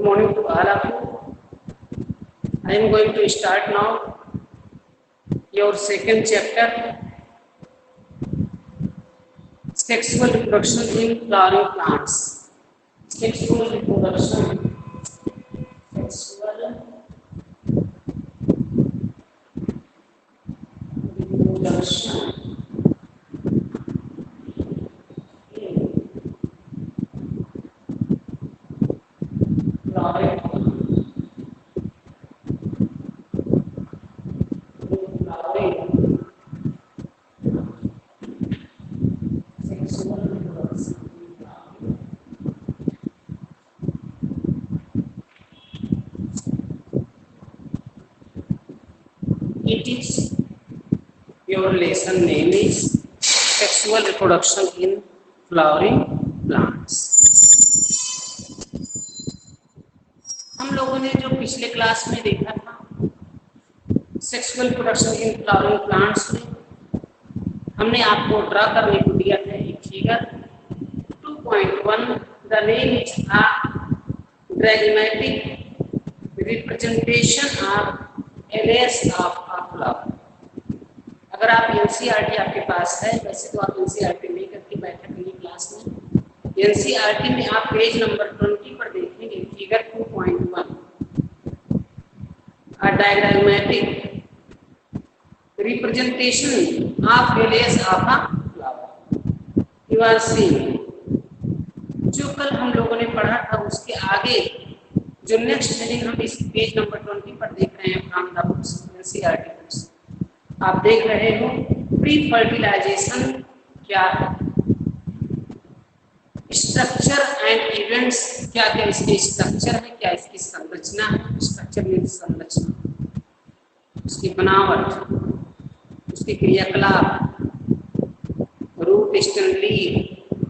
morning to all of you. I am going to start now your second chapter, sexual reproduction in flowering plants. Sexual reproduction. Sexual reproduction in flowering plants. It is your lesson name is sexual reproduction in flowering plants. हम लोगों ने जो पिछले class में देखा था sexual reproduction in flowering plants में हमने आपको ड्रा करने को दिया था एक figure 2.1 the name is a diagrammatic representation of LS of a flower. अगर आप एनसीईआरटी आपके पास है, वैसे तो आप एनसीईआरटी लेकर के बैठे नहीं क्लास में, एनसीईआरटी में आप पेज नंबर 20 पर देखेंगे figure 2.1 a diagrammatic representation of LS of a flower. You are seeing जो कल हम लोगों ने पढ़ा था उसके आगे जो नेक्स्ट हेडिंग हम इस पेज नंबर 20 पर देख रहे हैं from the books NCERT books, आप देख रहे हो प्री फर्टिलाइजेशन क्या है, स्ट्रक्चर एंड इवेंट्स क्या क्या इसके स्ट्रक्चर है, क्या इसकी संरचना है, स्ट्रक्चर में संरचना, उसकी बनावट, उसके क्रियाकलाप, रूट स्टेम लीफ।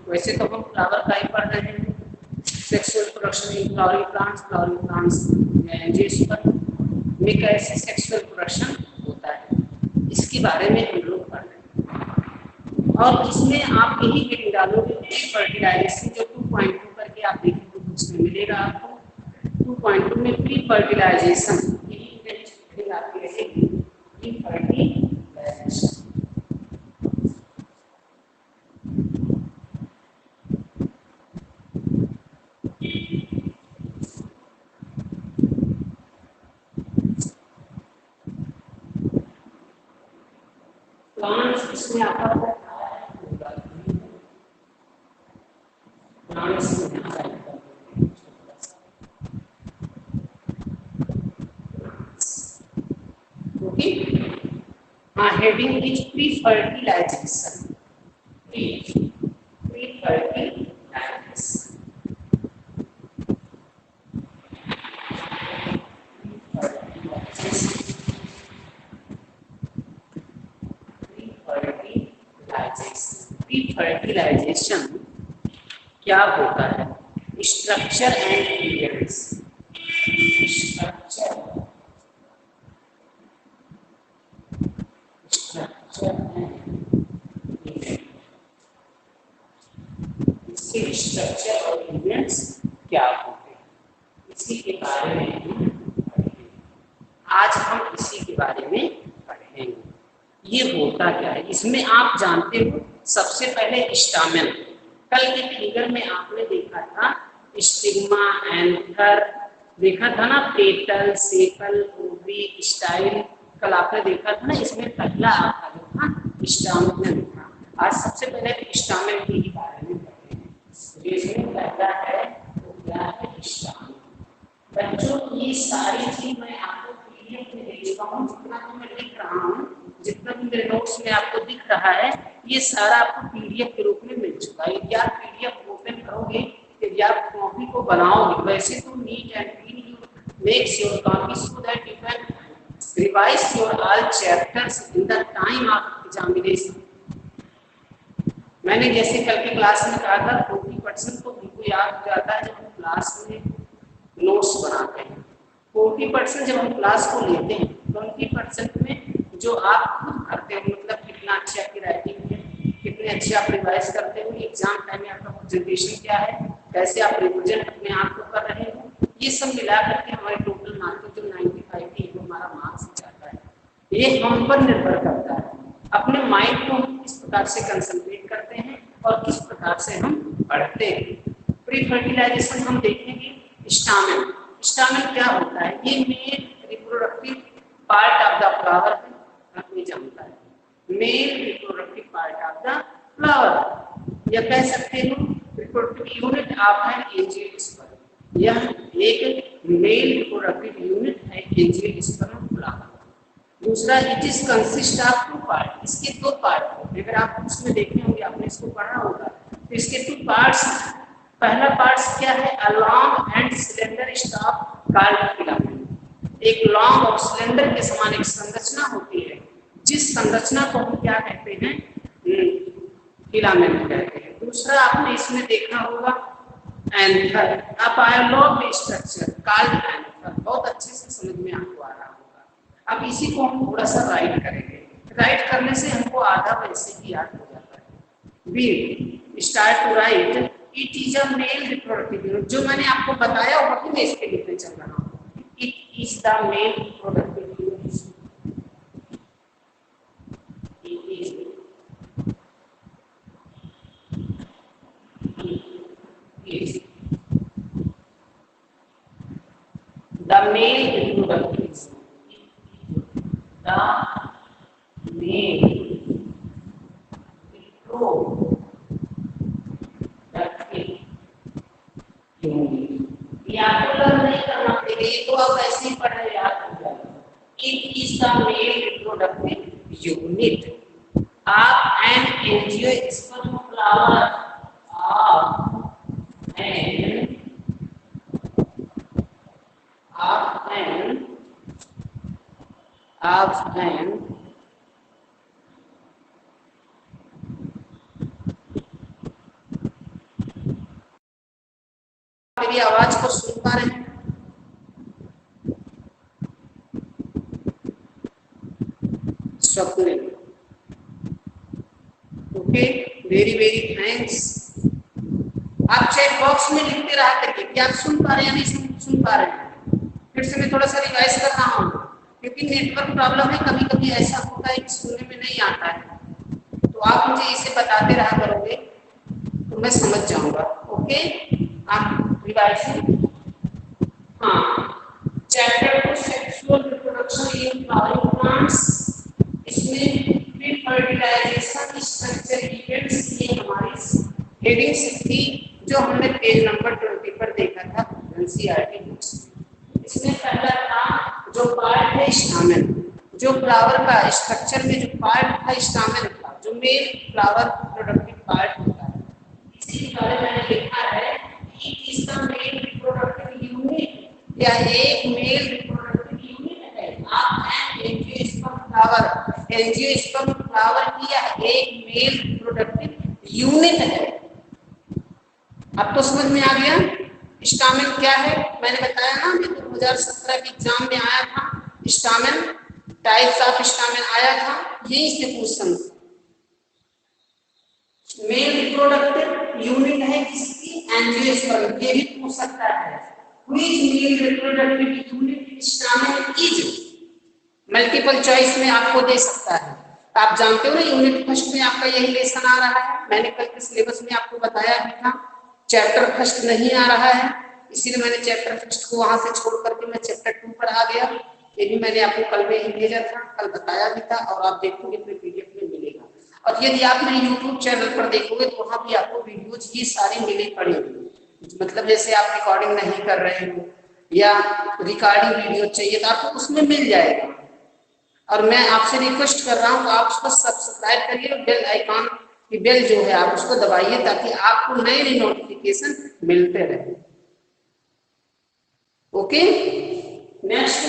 वैसे तो हम फ्लावर का ही पढ़ रहे हैं, sexual reproduction in flowering plants में कैसे सेक्सुअल रिप्रोडक्शन होता है, इसके बारे में हम लोग पढ़ रहे हैं। और इसमें आप यही हेडिंग डालोगे प्री फर्टिलाइजेशन, जो 2.2 करके आप देखेंगे कुछ में मिलेगा आपको 2.2 में प्री फर्टिलाइजेशन, यही हेडिंग आपकी रहेगी प्री फर्टिलाइजेशन। प्लांट्स इसमें आता है प्लांट्स में आता है ओके। हाँ, heading is pre fertilization, pre fertilization. Pre fertilization क्या होता है, structure and events, structure and event, इसके स्ट्रक्चर और इवेंट्स क्या होते हैं, इसी के बारे में हम पढ़ेंगे। आज हम इसी के बारे में पढ़ेंगे। ये होता क्या है, इसमें आप जानते हो सबसे पहले स्टामेन, कल के फिगर में आपने देखा था स्टिग्मा, एंथर देखा था ना, पेटल, सेपल, ओवरी, स्टाइल, कल आपने देखा था ना। इसमें पहला आपका जो था स्टामेन था। आज सबसे पहले स्टामेन के ही बारे में पढ़ेंगे। इसमें पहला है तो क्या है स्टामेन। बच्चों ये सारी चीज मैं आपको पीडीएफ में दे देता हूँ, जितना तो मैं लिख रहा हूँ, जितना भी मेरे नोट्स में आपको दिख रहा है, ये सारा आपको पीडीएफ के रूप में मिल चुका है। यदि आप पीडीएफ ओपन करोगे, यदि आप कॉपी को बनाओगे, वैसे तो neat and clean you makes your copy so that you can revise your all chapters in the time of examination. मैंने जैसे कल की क्लास में कहा था 40% तो हमको याद हो जाता है जब हम क्लास में नोट्स बनाते हैं। 40% जब हम क्लास को लेते हैं, 20% में जो आप खुद करते हो, मतलब कितना अच्छी आपकी राइटिंग है, कितने अच्छे आप रिवाइज करते हो, एग्जाम टाइम में आपका प्रेजेंटेशन क्या है, कैसे आप रिप्रेजेंट अपने आप को कर रहे हो, ये सब मिला करके हमारे टोटल मार्क्स जो 95 थी वो हमारा मार्क्स जाता है। ये हम पर निर्भर करता है, अपने माइंड को हम किस प्रकार से कंसंट्रेट करते हैं और किस प्रकार से हम पढ़ते हैं। प्री फर्टिलाइजेशन हम देखेंगे। स्टामेन, स्टामेन क्या होता है? ये male reproductive part of the flower है, हर कोई जानता है। Male reproductive part of the flower, या कह सकते हो reproductive unit of an angiosperm. यह एक मेल रिप्रोडक्टिव यूनिट है एंजियोस्पर्म फ्लावर। दूसरा, it is consist of two part, इसके दो पार्ट होते हैं। अगर आप उसमें देखे होंगे, आपने इसको पढ़ा होगा, तो इसके टू पार्ट्स। पहला पार्ट क्या है? अ long and cylinder stock called filament. एक लॉन्ग और सिलेंडर के समान एक संरचना होती है, जिस संरचना को हम क्या कहते हैं? फिलामेंट कहते हैं। दूसरा आपने इसमें देखा होगा एंथर, अ बायोलॉग स्ट्रक्चर कॉल्ड एंथर। बहुत अच्छे से समझ में आपको आ रहा होगा। अब इसी को हम थोड़ा सा राइट करेंगे। राइट करने से हमको आधा वैसे ही याद हो जाता है। Be start to write, it is a male reproductive unit. जो मैंने आपको बताया वही मैं इसके लिखने चल रहा हूँ। It is the male reproductive unit. The male reproductive ये आपको लर्न नहीं करना पड़ेगा, ये तो आप ऐसे ही पढ़ रहे याद हो जाएगा। It is the male reproductive unit of an angiosperm flower of an मेरी आवाज को सुन पा रहे हैं? Swapnil, okay, very very thanks. आप चैट बॉक्स में लिखते रहा करिए कि आप सुन पा रहे हैं या नहीं सुन पा रहे हैं। फिर से मैं थोड़ा सा रिवाइज कर रहा हूँ, क्योंकि नेटवर्क प्रॉब्लम है, कभी कभी ऐसा होता है कि सुनने में नहीं आता है। तो आप मुझे इसे बताते रहा करोगे तो मैं समझ जाऊंगा। ओके, आप रिवाइजिंग। हाँ, chapter two sexual reproduction in flowering plants, इसमें प्री फर्टिलाइजेशन स्ट्रक्चर इवेंट्स, ये हमारी हेडिंग थी जो हमने पेज नंबर 20 पर देखा था एनसीईआरटी बुक्स में। इसमें पहला था जो पार्ट है स्टामेन, जो फ्लावर का स्ट्रक्चर में जो पार्ट था स्टामेन का, जो मेल फ्लावर प्रोडक्टिव पार्ट होता है, इसी के बारे में मैंने लिखा है कि इस द मेल रिप्रोडक्टिव यूनिट, या एक मेल रिप्रोडक्टिव यूनिट है। आप एंजियोस्पर्म फ्लावर, एंजियोस्पर्म फ्लावर की यह एक मेल रिप्रोडक्टिव यूनिट है। अब तो समझ में आ गया स्टामेन क्या है। मैंने बताया ना कि 2017 के एग्जाम में आया था स्टामेन, टाइप्स ऑफ स्टामेन आया था, ये इससे क्वेश्चन। मेल रिप्रोडक्टिव यूनिट है किसकी? एंजियोस्पर्म। ये भी पूछ सकता है which mail reproductive unit stamen is. Multiple choice में आपको दे सकता है। आप जानते हो ना यूनिट फर्स्ट में आपका यही लेसन आ रहा है। मैंने कल के सिलेबस में आपको बताया भी था चैप्टर फर्स्ट नहीं आ रहा है, इसीलिए मैंने चैप्टर फर्स्ट को वहां से छोड़ करके मैं चैप्टर 2 पर आ गया। ये भी मैंने आपको कल में ही भेजा था, कल बताया भी था, और आप देखोगे तो पीडीएफ में मिलेगा। और यदि आप मेरे यूट्यूब चैनल पर देखोगे तो वहां भी आपको वीडियोज ये सारी मिले पड़ेगी। मतलब जैसे आप रिकॉर्डिंग नहीं कर रहे हो या रिकॉर्डिंग वीडियो चाहिए तो आपको उसमें मिल जाएगा। और मैं आपसे रिक्वेस्ट कर रहा हूँ तो आप उसको सब्सक्राइब करिए, बेल आइकॉन की बेल जो है आप उसको दबाइए, ताकि आपको नए नए नोटिफिकेशन मिलते रहे। Okay, next,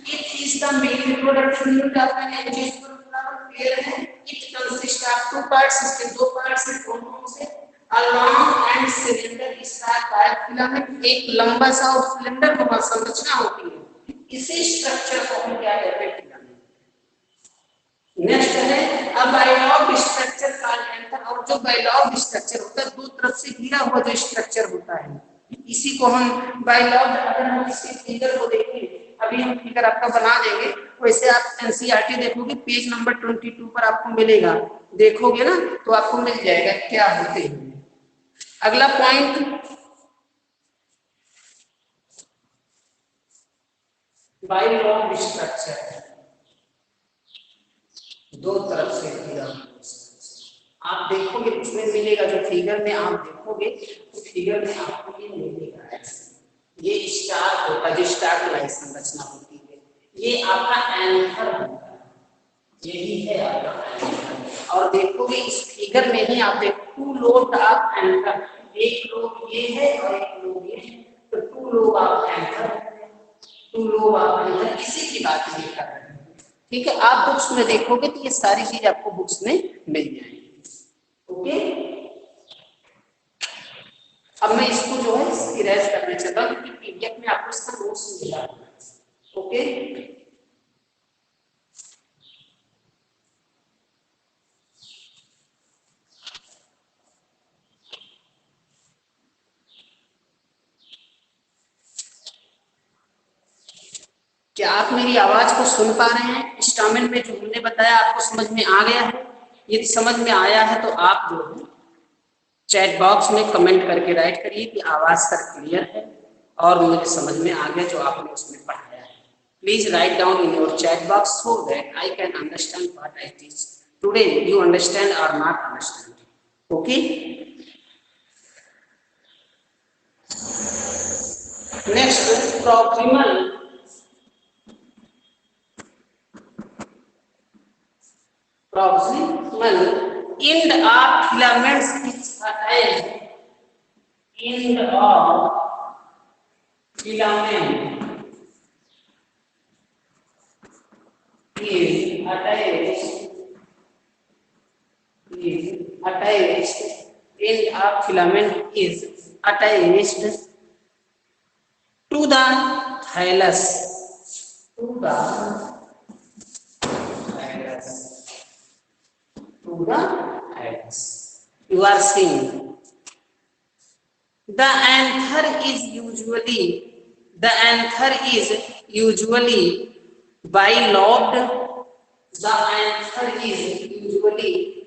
it is the male reproductive unit of an angiosperm flower. Clear है? It consist of two parts, इसके दो पार्ट्स हैं। कौन से? A long and cylinder style filament, एक लंबा सा और सिलेंडर नुमा संरचना होती है, इसी स्ट्रक्चर को हम क्या कहते हैं? नेक्स्ट है अ बायोलॉग स्ट्रक्चर कॉल्ड एंथर। और जो बायोलॉग स्ट्रक्चर होता है, दो तरफ से घिरा हुआ जो स्ट्रक्चर होता है, इसी को हम बाय लॉ, अगर हम इसके फिगर को देखें, अभी हम फिगर आपका बना देंगे, वैसे आप एनसीईआरटी देखोगे पेज नंबर 22 पर आपको मिलेगा, देखोगे ना तो आपको मिल जाएगा क्या होते हैं। अगला point, by law of structure, दो तरफ से किया, आप देखोगे उसमें मिलेगा, जो फिगर में आप देखोगे तो फिगर में आपको ये मिलेगा, ये स्टार होता है, जो स्टार लाइट संरचना होती है, ये आपका एंकर होता है, यही है आपका एंकर। और देखोगे इस फिगर में ही आप देखो टू लोब आप एंकर, एक लोब ये है और एक लोब ये है, तो टू लोब आप एंकर, टू लोब आप एंकर, इसी की बात नहीं कर रहे हैं, ठीक है। आप बुक्स में देखोगे तो ये सारी चीज आपको बुक्स में मिल जाएगी, ओके। अब मैं इसको जो है इरेज करने चाहता हूँ क्योंकि पीडीएफ में आपको इसका नोट्स मिला, ओके। क्या आप मेरी आवाज को सुन पा रहे हैं? स्टामिन में जो हमने बताया आपको समझ में आ गया है? यदि समझ में आया है तो आप जो है चैट बॉक्स में कमेंट करके राइट करिए कि आवाज सर क्लियर है और मुझे समझ में आ गया जो आपने उसमें पढ़ाया है। Please write down in your chat box so that I can understand what I teach today, you understand or not understand, okay. Next, proximal end of filaments which attach, end of filament is attached, end of filament is attached to the thallus, to the thallus. You are seeing the anther is usually bilobed, the anther is usually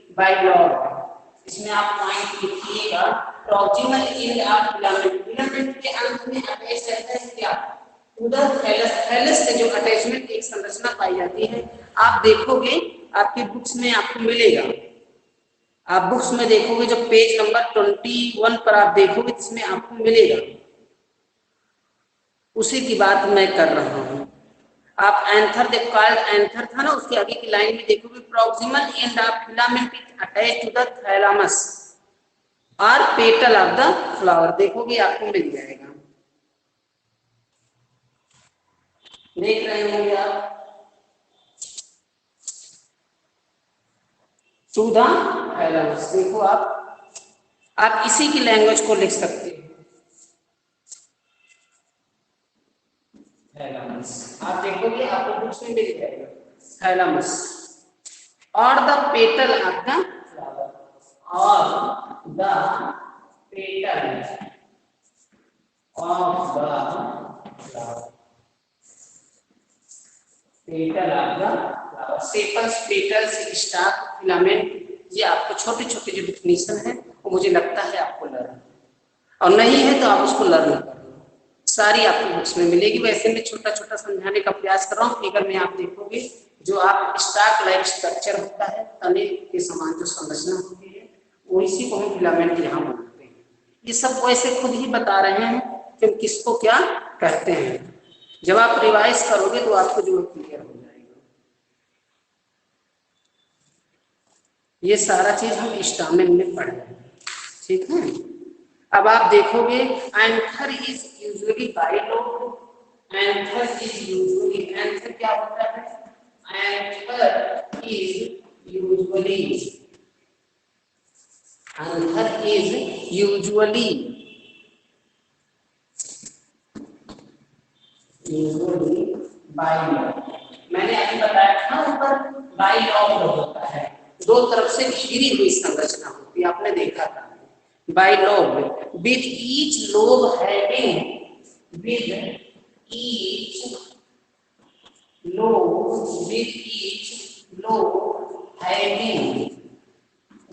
bilobed. इसमें आप point लिखिएगा, proximal end of filament, filament के अंत में attach रहता है क्या, to the thallus, thallus से जो अटैचमेंट एक संरचना पाई जाती है, आप देखोगे आपकी बुक्स में आपको मिलेगा, आप बुक्स में देखोगे जब पेज नंबर 21 पर आप देखोगे इसमें आपको मिलेगा, उसी की बात मैं कर रहा हूं। आप एंथर देखो, एंथर था ना, उसके आगे की लाइन में देखोगे proximal end of filament attached to the thalamus और पेटल ऑफ द फ्लावर, देखोगे आपको मिल जाएगा, देख रहे होंगे आप, टू द थैलामस। देखो आप इसी की लैंग्वेज को लिख सकते हैं, थैलामस, आप देखोगे आपको बुक्स में मिल जाएगा थैलामस और the petal of the flower, और the petal of the flower, petal of the flower, sepals, petals, stalk, filament, ये आपको छोटे छोटे जो डिफिनीशन है वो मुझे लगता है आपको लर्न, और नहीं है तो आप उसको लर्न कर लो, सारी आपको बुक्स में मिलेगी। वैसे मैं छोटा छोटा समझाने का प्रयास कर रहा हूँ, फिगर में आप देखोगे जो आप स्टाक लाइक स्ट्रक्चर होता है, तने के समान जो संरचना होती है, वो इसी को हम फिलामेंट यहाँ बोलते हैं। ये सब वैसे खुद ही बता रहे हैं कि हम किसको क्या कहते हैं, जब आप रिवाइज करोगे तो आपको जो क्लियर हो जाएगा। ये सारा चीज हम स्टामिन में पढ़ रहे हैं, ठीक है। अब आप देखोगे anther is usually bilobe, anther is usually, anther क्या होता है, anther is usually, anther is usually bilobe, मैंने अभी बताया था ऊपर बाइलोब होता है, दो तरफ से घिरी हुई संरचना होती है, आपने देखा था। bilobe with each lobe having with each lobe having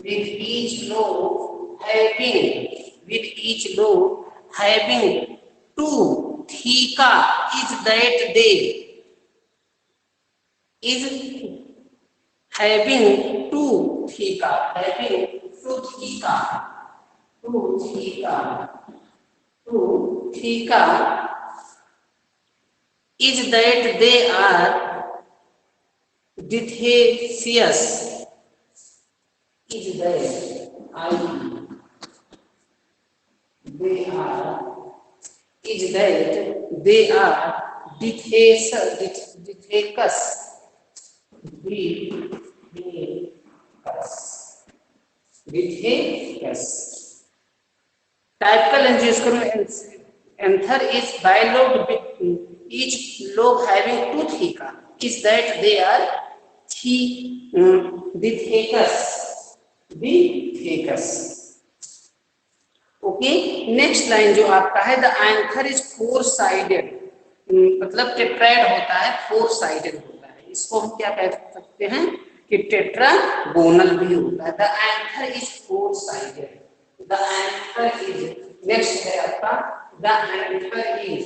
with each lobe having two theca is that they is having two theca is that they are dithysious is that I they are is that they are dithycus typical angiosperm anther is bilobed with each lobe having two theca is that they are dithycus okay. Next line जो आपका है the anther is four sided, मतलब टेट्राएड होता है, four sided होता है, इसको हम क्या कह सकते हैं कि टेट्रागोनल भी होता है। The anther is four sided, the anther is, next है आपका the anther is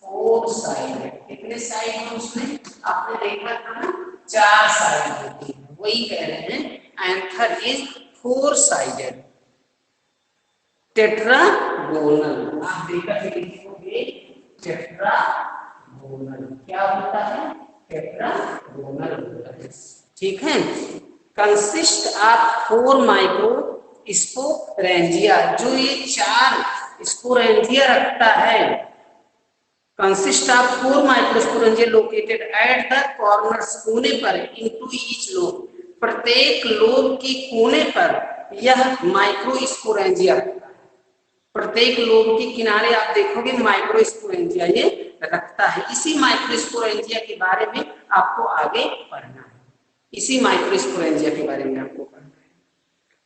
four sided. कितने साइड है उसमें, आपने देखा था ना, चार साइड होती है, वही कह रहे हैं anther is four sided tetragonal. आप देखकर लिखोगे टेट्रागोनल, क्या होता है, टेट्रागोनल होता है, ठीक है। Consist of four micro sporangia, जो ये चार स्पोरेंजिया रखता है, consist of four microsporangia located at the corners, कोने पर, into each lobe, प्रत्येक लोब के कोने पर यह माइक्रोस्पोरेंजिया रखता है। प्रत्येक लोब के किनारे आप देखोगे माइक्रोस्पोरेंजिया ये रखता है। इसी माइक्रोस्पोरेंजिया के बारे में आपको आगे पढ़ना है, इसी माइक्रोस्पोरेंजिया के बारे में आपको पढ़ना है।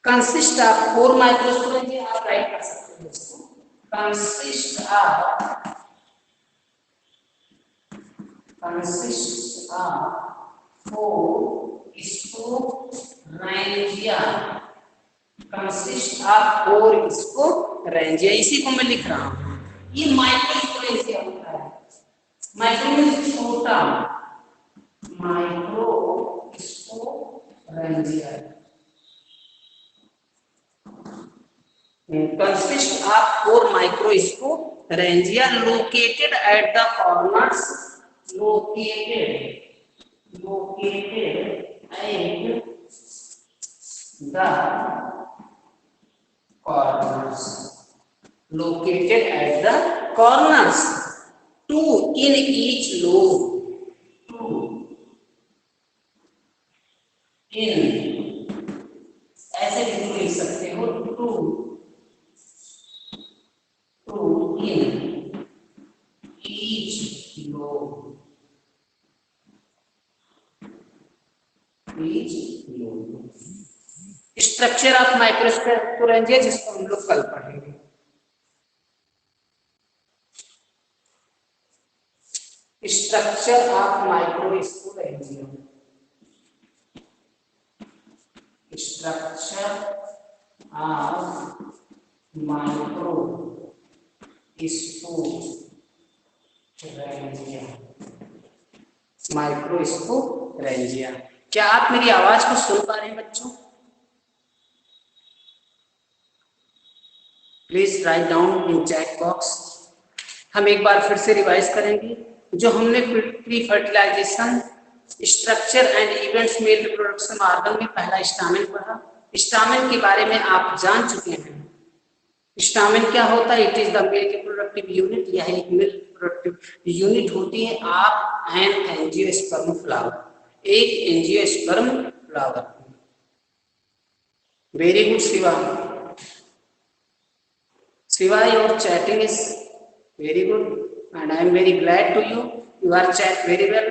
कंसिस्ट ऑफ फोर माइक्रोस्पोरेंजिया, आप राइट कर सकते हो इसको, consist of four sporangia, consist of four sporangia, इसी को मैं लिख रहा हूं। ये माइक्रोस्पोरेंजिया होता है, माइक्रो मींस छोटा, microsporangia consist of four microsporangia located at the corners, located at the corners, located at the corners, two in each lobe, two in, ऐसे भी लिख सकते हो, two in each lobe, structure of microsporangia, जिसको हम लोग कल पढ़ेंगे। Structure of microsporangia, structure of microsporangia, microsporangia. क्या आप मेरी आवाज को सुन पा रहे हैं बच्चों? Please write down in chat box. हम एक बार फिर से रिवाइज करेंगे जो हमने pre fertilization, structure and events male reproduction organ में पहला स्टामेन पढ़ा। स्टामेन के बारे में आप जान चुके हैं। स्टामेन क्या होता है? It is the male reproductive unit, यह एक मेल रिप्रोडक्टिव यूनिट होती है। आप एन एंजियोस्पर्म फ्लावर, एक angiosperm flower. Very good Shiva, Shiva your chatting is very good and I am very glad to you, you are chat very well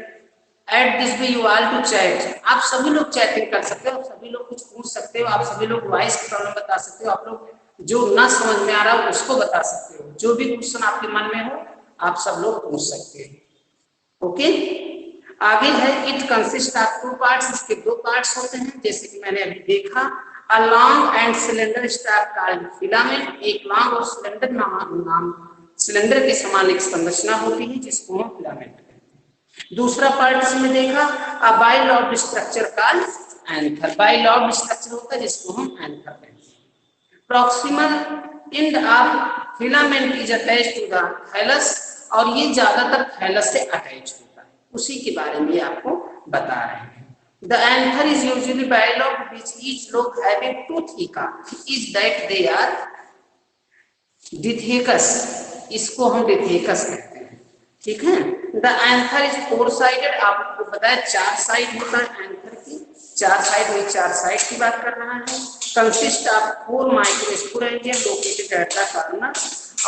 at this way you all to chat, आप सभी लोग chatting कर सकते हो, आप सभी लोग कुछ पूछ सकते हो, आप सभी लोग वॉइस की प्रॉब्लम बता सकते हो, आप लोग जो ना समझ में आ रहा हो उसको बता सकते हो, जो भी क्वेश्चन आपके मन में हो आप सब लोग पूछ सकते हो। ओके, आगे है it consist of two parts, इसके दो पार्ट्स होते हैं जैसे कि मैंने अभी देखा। अ long and cylinder strap called filament, एक लॉन्ग और सिलेंडर नाम सिलेंडर के समान एक संरचना होती है जिसको हम फिलामेंट कहते हैं। दूसरा पार्ट इसमें देखा a bilobed structure called anther, bilobed structure होता है जिसको हम एंथर कहते हैं। Proximal end of filament is attached to the thallus, और ये ज्यादातर थैलस से अटैच होता है, उसी के बारे में आपको बता रहे हैं। The anther is usually bilobed with each lobe having two theca, is that they are डिथेकस, इसको हम डिथेकस कहते हैं, ठीक है। The anther is four sided, आपको पता है चार साइड होता है एंथर की, चार साइड में चार साइड की बात कर रहा है। Consist of four microsporangia located at the corner,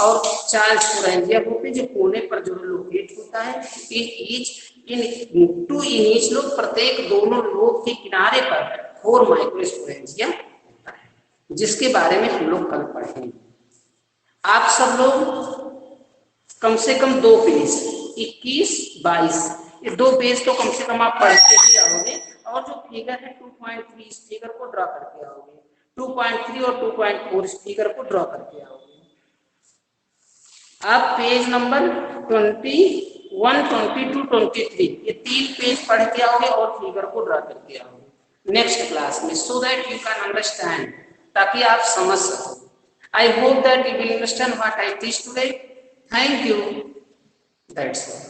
और चार स्पोरेंजिया होते हैं जो कोने पर जो लोकेट होता है। इन टू इन ईच लोब, प्रत्येक दोनों लोब के किनारे पर फोर माइक्रोस्पोरेंजिया होता है, जिसके बारे में हम लोग कल पढ़ेंगे। आप सब लोग कम से कम दो पेज 21-22, ये दो पेज तो कम से कम आप पढ़ के भी आओगे, और जो फिगर है 2.3 इस फिगर को ड्रॉ करके आओगे, 2.3 और 2.4 इस फिगर को ड्रॉ करके आओगे। आप पेज नंबर 21, 22, 23 ये तीन पेज पढ़ के आओगे और फिगर को ड्रॉ करके आओगे नेक्स्ट क्लास में, so that you can understand, ताकि आप समझ सको। I hope that you will understand what I teach today. Thank you. That's all.